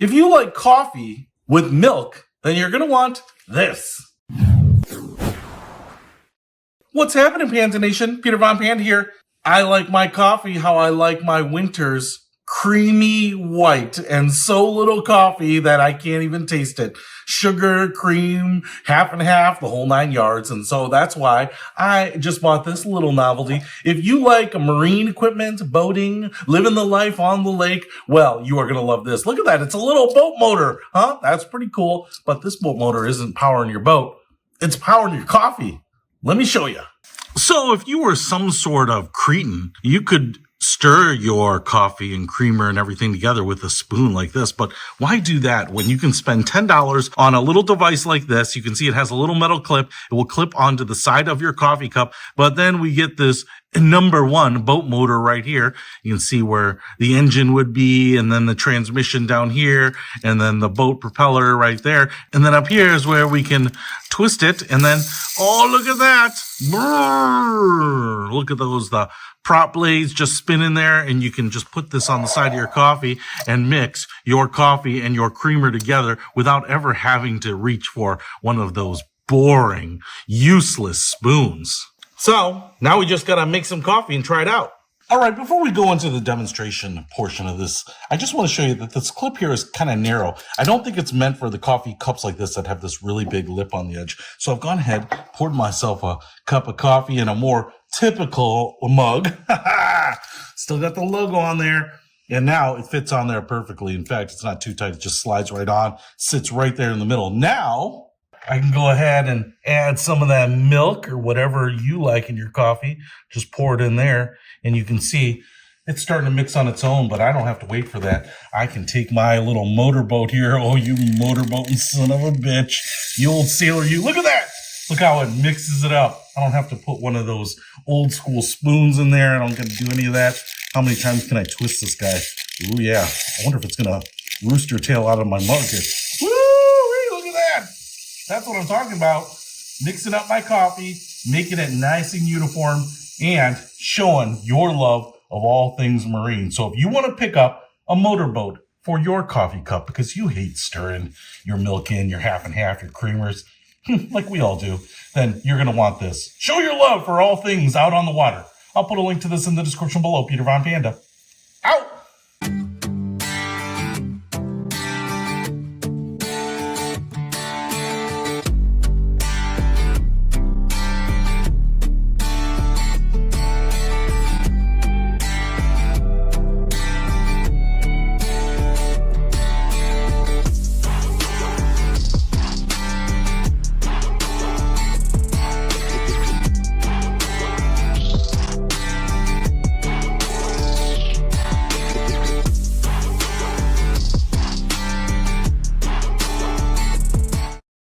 If you like coffee with milk, then you're going to want this. What's happening, Panda Nation? Peter Von Panda here. I like my coffee how I like my winters. Creamy white and so little coffee that I can't even taste it. Sugar, cream, half and half, the whole 9 yards. And so that's why I just bought this little novelty. If you like marine equipment, boating, living the life on the lake, well, you are going to love this. Look at that. It's a little boat motor. Huh? That's pretty cool. But this boat motor isn't powering your boat. It's powering your coffee. Let me show you. So if you were some sort of cretin, you could stir your coffee and creamer and everything together with a spoon like this. But why do that when you can spend $10 on a little device like this? You can see it has a little metal clip. It will clip onto the side of your coffee cup. But then we get this number one boat motor right here. You can see where the engine would be, and then the transmission down here, and then the boat propeller right there. And then up here is where we can twist it. And then, oh, look at that. Brrr. Look at those, the prop blades just spinning there, and you can just put this on the side of your coffee and mix your coffee and your creamer together without ever having to reach for one of those boring, useless spoons. So now we just got to make some coffee and try it out. All right, before we go into the demonstration portion of this, I just want to show you that this clip here is kind of narrow. I don't think it's meant for the coffee cups like this that have this really big lip on the edge. So I've gone ahead, poured myself a cup of coffee in a more typical mug. Still got the logo on there. And now it fits on there perfectly. In fact, it's not too tight. It just slides right on, sits right there in the middle. Now I can go ahead and add some of that milk or whatever you like in your coffee. Just pour it in there, and you can see it's starting to mix on its own, but I don't have to wait for that. I can take my little motorboat here. Oh, you motorboating son of a bitch. You old sailor, you. Look at that. Look how it mixes it up. I don't have to put one of those old school spoons in there. I don't get to do any of that. How many times can I twist this guy? Ooh, yeah. I wonder if it's going to roost your tail out of my mug here. Woo! Look at that. That's what I'm talking about. Mixing up my coffee, making it nice and uniform, and showing your love of all things marine. So if you want to pick up a motorboat for your coffee cup because you hate stirring your milk in, your half and half, your creamers, like we all do, then you're going to want this. Show your love for all things out on the water. I'll put a link to this in the description below. Peter Von Panda. Out!